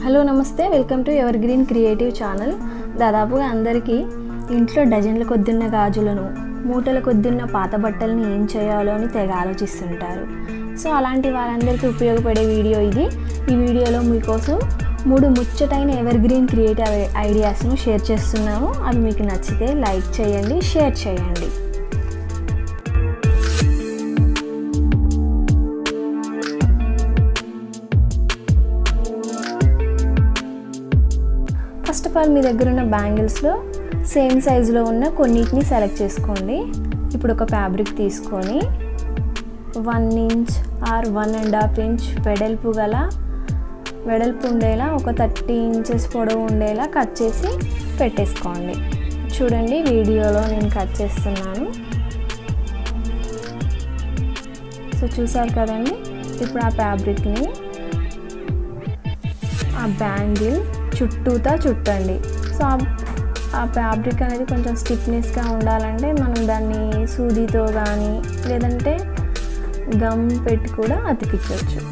Hello నమస్తే, welcome to ever green creative channel. దాదాపుగా అందరికీ ఇంట్లో డజన్ల కొద్దున్న గాజులను, మూటల కొద్దున్న పాత బట్టలను ఏం చేయాలో అని తెగ ఆలోచిస్తుంటారు. సో అలాంటి వారందరికీ ఉపయోగపడే వీడియో ఇది. ఈ వీడియోలో మీకోసం 3 ముచ్చటైన ఎవర్ గ్రీన్ క్రియేటివ్ ఐడియాస్ను షేర్ చేస్తున్నాము. అవి మీకు నచ్చితే లైక్ చేయండి, షేర్ చేయండి. ఫస్ట్ ఆఫ్ ఆల్ మీ దగ్గర ఉన్న బ్యాంగిల్స్లో సేమ్ సైజులో ఉన్న కొన్నిటిని సెలెక్ట్ చేసుకోండి. ఇప్పుడు ఒక ఫ్యాబ్రిక్ తీసుకొని 1 ఇంచ్ ఆర్ 1.5 ఇంచ్ వెడల్పు ఉండేలా ఒక 30 ఇంచెస్ పొడవు ఉండేలా కట్ చేసి పెట్టేసుకోండి. చూడండి, వీడియోలో నేను కట్ చేస్తున్నాను. సో చూసారు కదండి. ఇప్పుడు ఆ ఫ్యాబ్రిక్ని ఆ బ్యాంగిల్ చుట్టూతా చుట్టండి. సో ఆ ఫ్యాబ్రిక్ అనేది కొంచెం స్టిఫ్నెస్గా ఉండాలంటే మనం దాన్ని సూదితో కానీ లేదంటే గమ్ పెట్టి కూడా అతికించవచ్చు.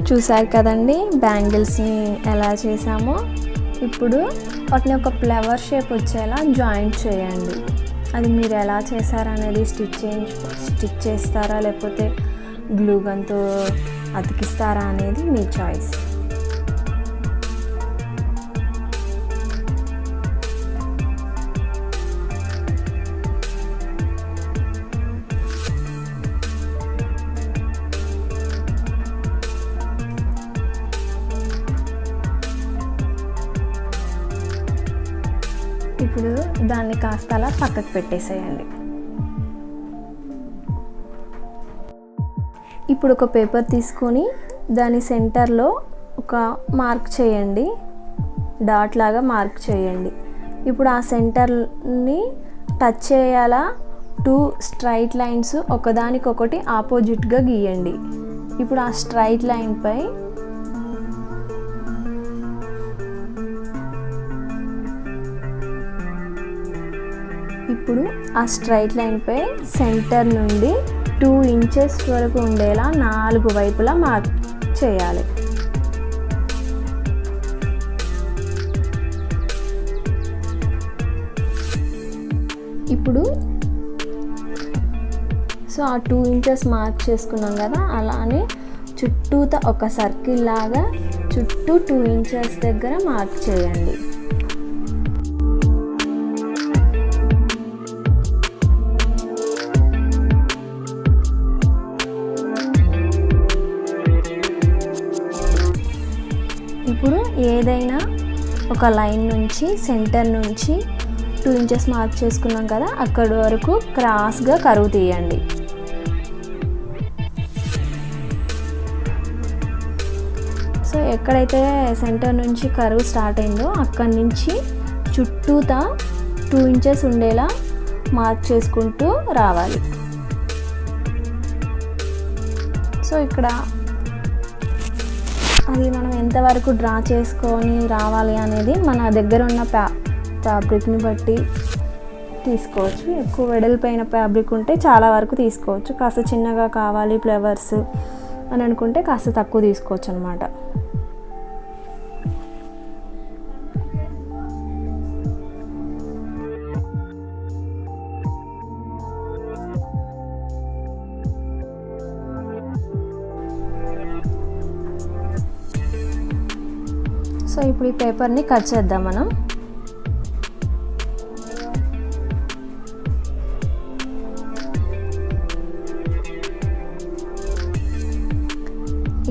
చూసారు కదండి బ్యాంగిల్స్ని ఎలా చేసామో. ఇప్పుడు వాటిని ఒక ఫ్లవర్ షేప్ వచ్చేలా జాయింట్ చేయండి. అది మీరు ఎలా చేశారనేది స్టిచ్ చేస్తారా లేకపోతే గ్లూ గన్తో అతికిస్తారా అనేది మీ చాయిస్. ఇప్పుడు దాన్ని కాస్త అలా పక్కకు పెట్టేసేయండి. ఇప్పుడు ఒక పేపర్ తీసుకొని దాని సెంటర్లో ఒక మార్క్ చేయండి, డాట్ లాగా మార్క్ చేయండి. ఇప్పుడు ఆ సెంటర్ని టచ్ చేయాలా 2 స్ట్రైట్ లైన్స్ ఒకదానికొకటి ఆపోజిట్గా గీయండి. ఇప్పుడు ఆ స్ట్రైట్ లైన్పై సెంటర్ నుండి 2 ఇంచెస్ వరకు ఉండేలా 4 వైపులా మార్క్ చేయాలి. ఇప్పుడు సో ఆ 2 ఇంచెస్ మార్క్ చేసుకున్నాం కదా, అలానే చుట్టూతా ఒక సర్కిల్ లాగా చుట్టూ 2 ఇంచెస్ దగ్గర మార్క్ చేయండి. ఇప్పుడు ఏదైనా ఒక లైన్ నుంచి సెంటర్ నుంచి 2 ఇంచెస్ మార్క్ చేసుకున్నాం కదా, అక్కడి వరకు క్రాస్గా కరువు తీయండి. సో ఎక్కడైతే సెంటర్ నుంచి కరువు స్టార్ట్ అయిందో అక్కడి నుంచి చుట్టూతా 2 ఇంచెస్ ఉండేలా మార్క్ చేసుకుంటూ రావాలి. సో ఇక్కడ అది మనం ఎంతవరకు డ్రా చేసుకొని రావాలి అనేది మన దగ్గర ఉన్న ఫ్యాబ్రిక్ని బట్టి తీసుకోవచ్చు. ఎక్కువ వెడల్పైన ఫ్యాబ్రిక్ ఉంటే చాలా వరకు తీసుకోవచ్చు. కాస్త చిన్నగా కావాలి ఫ్లవర్స్ అని అనుకుంటే కాస్త తక్కువ తీసుకోవచ్చు అన్నమాట. సో ఇప్పుడు ఈ పేపర్ని కట్ చేద్దాం మనం.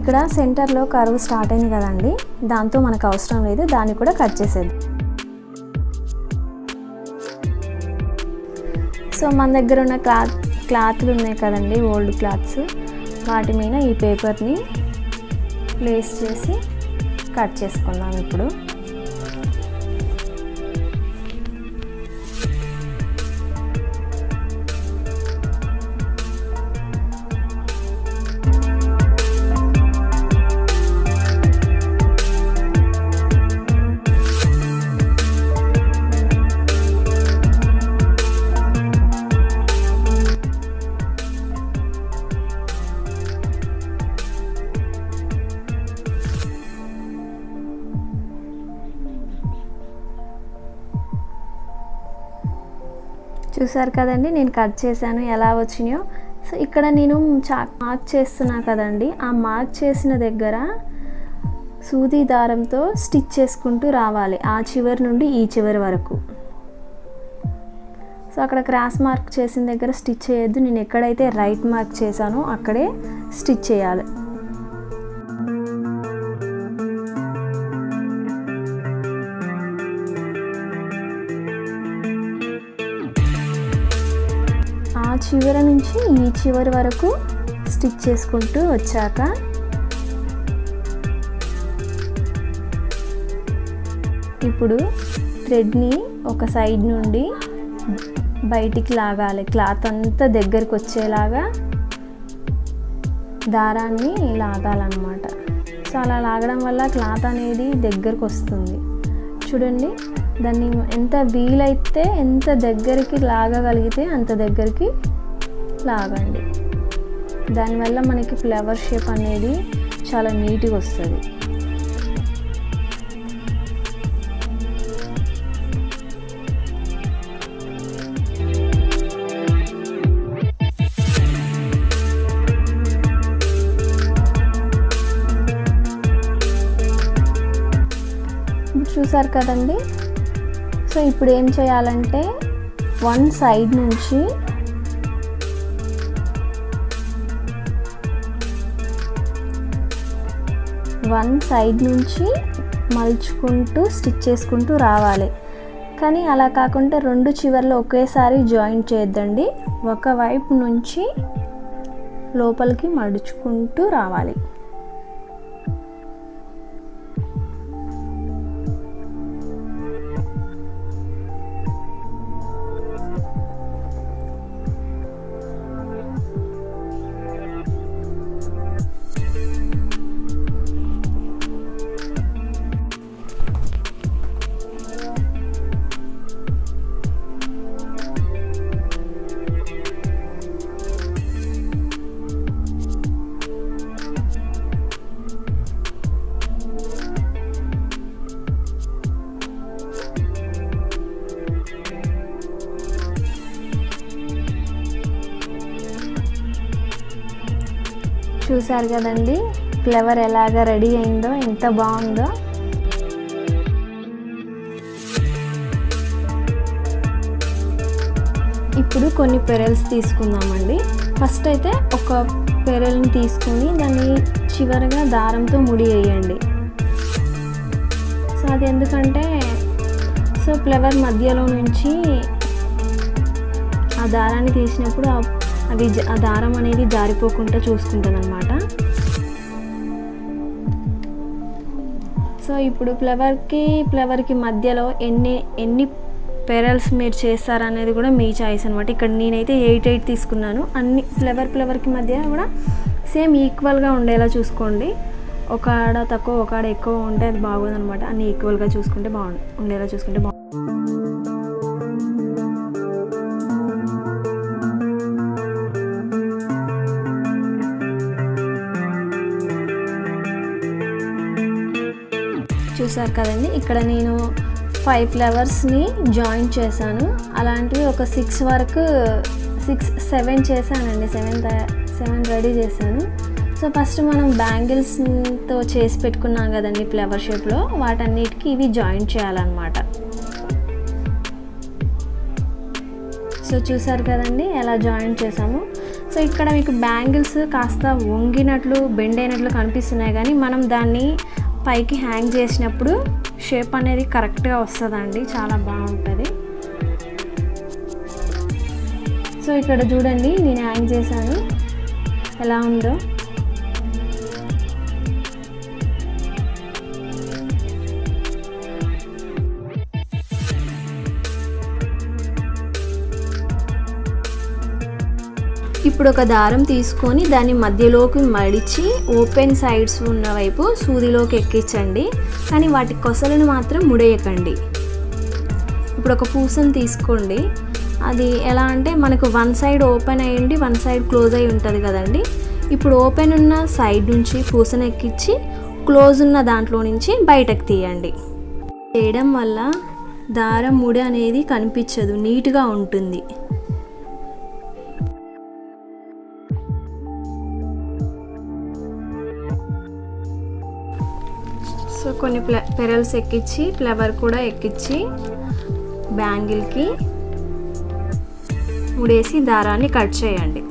ఇక్కడ సెంటర్లో కర్వ్ స్టార్ట్ అయింది కదండి, దాంతో మనకు అవసరం లేదు, దాన్ని కూడా కట్ చేసేది. సో మన దగ్గర ఉన్న క్లాత్లు ఉన్నాయి కదండి, ఓల్డ్ క్లాత్స్, వాటి మీద ఈ పేపర్ని ప్లేస్ చేసి కట్ చేసుకుందాం ఇప్పుడు. చూసారు కదండి నేను కట్ చేశాను ఎలా వచ్చినాయో. సో ఇక్కడ నేను మార్క్ చేస్తున్నా కదండి, ఆ మార్క్ చేసిన దగ్గర సూది దారంతో స్టిచ్ చేసుకుంటూ రావాలి, ఆ చివరి నుండి ఈ చివరి వరకు. సో అక్కడ క్రాస్ మార్క్ చేసిన దగ్గర స్టిచ్ చేయొద్దు, నేను ఎక్కడైతే రైట్ మార్క్ చేశానో అక్కడే స్టిచ్ చేయాలి. ఆ చివరి నుంచి ఈ చివరి వరకు స్టిచ్ చేసుకుంటూ వచ్చాక ఇప్పుడు థ్రెడ్ని ఒక సైడ్ నుండి బయటికి లాగాలి, క్లాత్ అంతా దగ్గరికి వచ్చేలాగా దారాన్ని లాగాలన్నమాట. సో అలా లాగడం వల్ల క్లాత్ అనేది దగ్గరకు వస్తుంది. చూడండి, దాన్ని ఎంత వీలైతే ఎంత దగ్గరికి లాగగలిగితే అంత దగ్గరికి లాగండి. దానివల్ల మనకి ఫ్లవర్ షేప్ అనేది చాలా నీట్గా వస్తుంది. చూసారు కదండి. సో ఇప్పుడు ఏం చేయాలంటే వన్ సైడ్ నుంచి మలుచుకుంటూ స్టిచ్ చేసుకుంటూ రావాలి. కానీ అలా కాకుండా రెండు చివర్లు ఒకేసారి జాయింట్ చేయొద్దండి, ఒకవైపు నుంచి లోపలికి మడుచుకుంటూ రావాలి. చూసారు కదండి ఫ్లవర్ ఎలాగా రెడీ అయిందో, ఎంత బాగుందో. ఇప్పుడు కొన్ని పెరల్స్ తీసుకుందామండి. ఫస్ట్ అయితే ఒక పెరల్ని తీసుకొని దాన్ని చివరగా దారంతో ముడి వేయండి. సో అది ఎందుకంటే ఫ్లవర్ మధ్యలో నుంచి ఆ దారాన్ని తీసినప్పుడు ఆ దారం అనేది జారిపోకుండా చూసుకుంటుంది అన్నమాట. సో ఇప్పుడు ఫ్లవర్కి మధ్యలో ఎన్ని పెరల్స్ మీరు చేస్తారనేది కూడా మీ చాయిస్ అనమాట. ఇక్కడ నేనైతే 8 తీసుకున్నాను. అన్ని ఫ్లవర్కి మధ్య కూడా సేమ్ ఈక్వల్గా ఉండేలా చూసుకోండి. ఒక ఆడ తక్కువ ఒక ఆడ ఎక్కువ ఉంటే అది బాగోదు అనమాట. అన్ని ఈక్వల్గా చూసుకుంటే ఉండేలా చూసుకుంటే బాగుంది. చూసారు కదండి, ఇక్కడ నేను 5 ఫ్లవర్స్ని జాయిన్ చేశాను. అలాంటివి ఒక 7 చేశానండి. 7 రెడీ చేశాను. సో ఫస్ట్ మనం బ్యాంగిల్స్తో చేసి పెట్టుకున్నాం కదండి ఫ్లవర్ షేప్లో, వాటన్నిటికీ ఇవి జాయిన్ చేయాలన్నమాట. సో చూసారు కదండి ఎలా జాయిన్ చేసాము. సో ఇక్కడ మీకు బ్యాంగిల్స్ కాస్త వంగినట్లు బెండ్ అయినట్లు కనిపిస్తున్నాయి, కానీ మనం దాన్ని పైకి హ్యాంగ్ చేసినప్పుడు షేప్ అనేది కరెక్ట్గా వస్తుందండి, చాలా బాగుంటుంది. సో ఇక్కడ చూడండి నేను హ్యాంగ్ చేశాను ఎలా ఉందో. ఇప్పుడు ఒక దారం తీసుకొని దాన్ని మధ్యలోకి మడిచి ఓపెన్ సైడ్స్ ఉన్న వైపు సూదిలోకి ఎక్కించండి, కానీ వాటి కొసలను మాత్రం ముడేయకండి. ఇప్పుడు ఒక పూసను తీసుకోండి, అది ఎలా అంటే మనకు వన్ సైడ్ ఓపెన్ అయ్యింది వన్ సైడ్ క్లోజ్ అయి ఉంటుంది కదండి. ఇప్పుడు ఓపెన్ ఉన్న సైడ్ నుంచి పూసను ఎక్కించి క్లోజ్ ఉన్న దాంట్లో నుంచి బయటకు తీయండి. చేయడం వల్ల దారం ముడి అనేది కనిపించదు, నీట్గా ఉంటుంది. సో కొన్ని పెరల్స్ ఎక్కించి ఫ్లవర్ కూడా ఎక్కించి బ్యాంగిల్కి ముడేసి దారాన్ని కట్ చేయండి.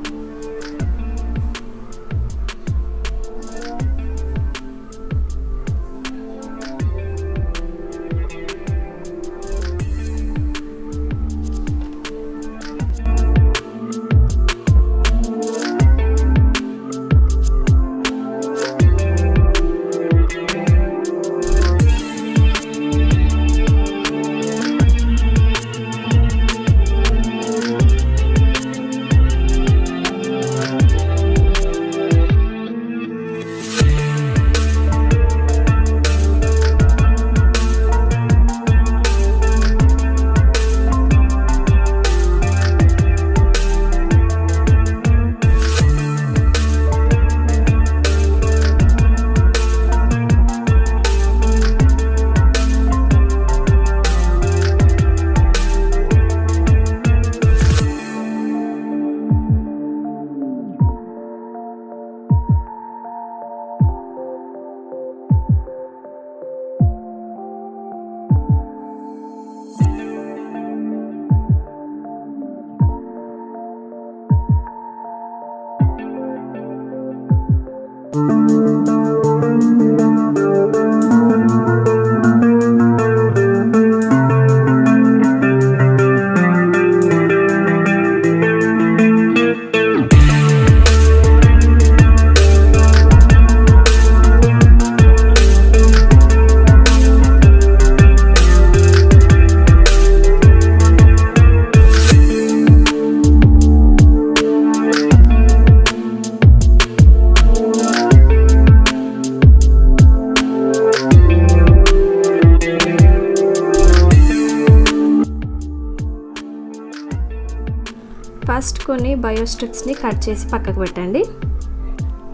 ఫస్ట్ కొన్ని బయోస్టిక్స్ని కట్ చేసి పక్కకు పెట్టండి.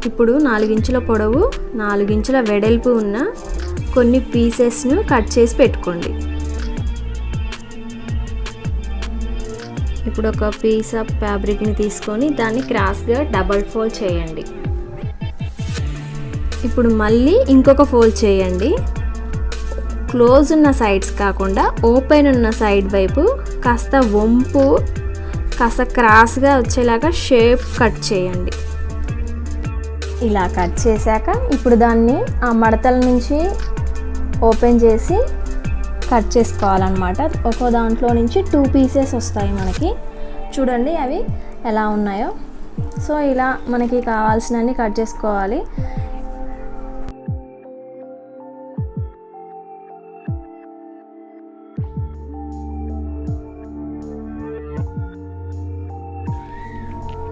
ఇప్పుడు 4 ఇంచుల పొడవు 4 ఇంచుల వెడల్పు ఉన్న కొన్ని పీసెస్ను కట్ చేసి పెట్టుకోండి. ఇప్పుడు ఒక పీస్ ఆఫ్ ఫ్యాబ్రిక్ని తీసుకొని దాన్ని క్రాస్గా డబల్ ఫోల్డ్ చేయండి. ఇప్పుడు మళ్ళీ ఇంకొక ఫోల్డ్ చేయండి. క్లోజ్ ఉన్న సైడ్స్ కాకుండా ఓపెన్ ఉన్న సైడ్ వైపు కాస్త వంపు కాస్త క్రాస్గా వచ్చేలాగా షేప్ కట్ చేయండి. ఇలా కట్ చేశాక ఇప్పుడు దాన్ని ఆ మడతల నుంచి ఓపెన్ చేసి కట్ చేసుకోవాలన్నమాట. ఒక్కో దాంట్లో నుంచి 2 పీసెస్ వస్తాయి మనకి. చూడండి అవి ఎలా ఉన్నాయో. సో ఇలా మనకి కావాల్సినన్ని కట్ చేసుకోవాలి.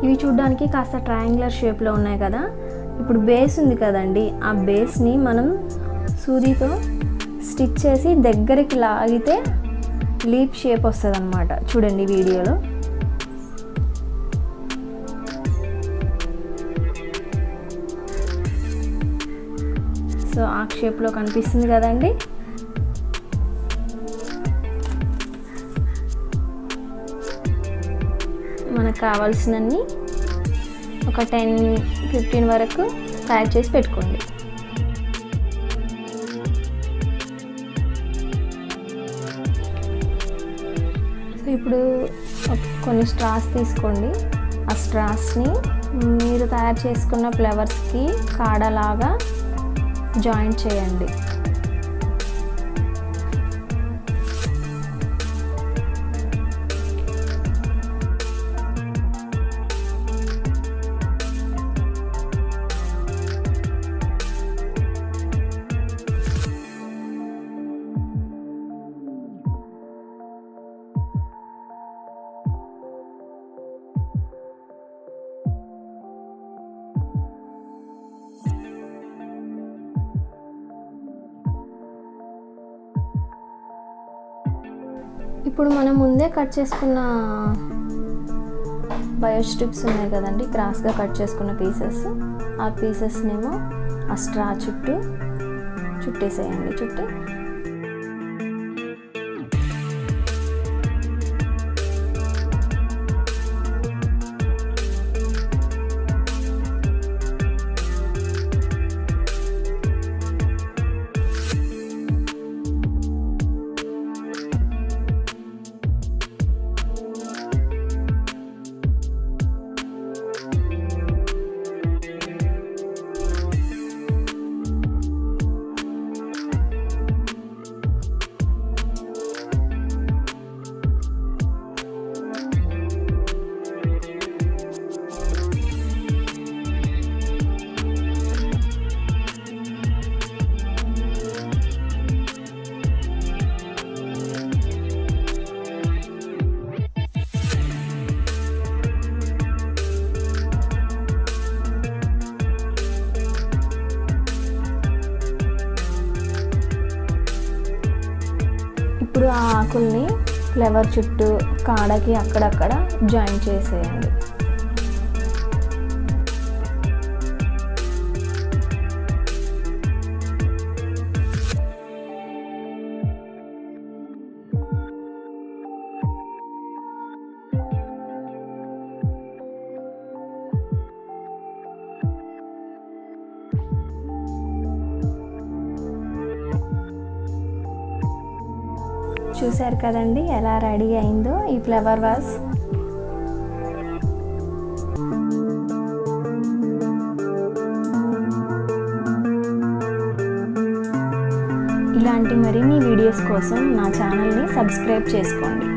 ఇవి చూడడానికి కాస్త ట్రయాంగులర్ షేప్లో ఉన్నాయి కదా. ఇప్పుడు బేస్ ఉంది కదండి, ఆ బేస్ని మనం సూదితో స్టిచ్ చేసి దగ్గరికి లాగితే లీప్ షేప్ వస్తుంది అన్నమాట. చూడండి వీడియోలో. సో ఆర్క్ షేప్లో కనిపిస్తుంది కదండి. మనకు కావాల్సినన్ని ఒక 10-15 వరకు తయారు చేసి పెట్టుకోండి. సో ఇప్పుడు కొన్ని స్ట్రాస్ తీసుకోండి. ఆ స్ట్రాస్ని మీరు తయారు చేసుకున్న ఫ్లవర్స్కి కాడలాగా జాయింట్ చేయండి. ఇప్పుడు మనం ముందే కట్ చేసుకున్న బయో స్ట్రిప్స్ ఉన్నాయి కదండి, క్రాస్గా కట్ చేసుకున్న పీసెస్, ఆ పీసెస్నేమో ఆ స్ట్రా చుట్టూ చుట్టేసేయండి. చుట్టి ఇప్పుడు ఆ ఆకుల్ని ఫ్లవర్ చుట్టూ కాడకి అక్కడక్కడ జాయిన్ చేసేయండి. చూశారు కదండి ఎలా రెడీ అయిందో ఈ ఫ్లవర్ వాస్. ఇలాంటి మరిన్ని వీడియోస్ కోసం నా ఛానల్ని సబ్స్క్రైబ్ చేసుకోండి.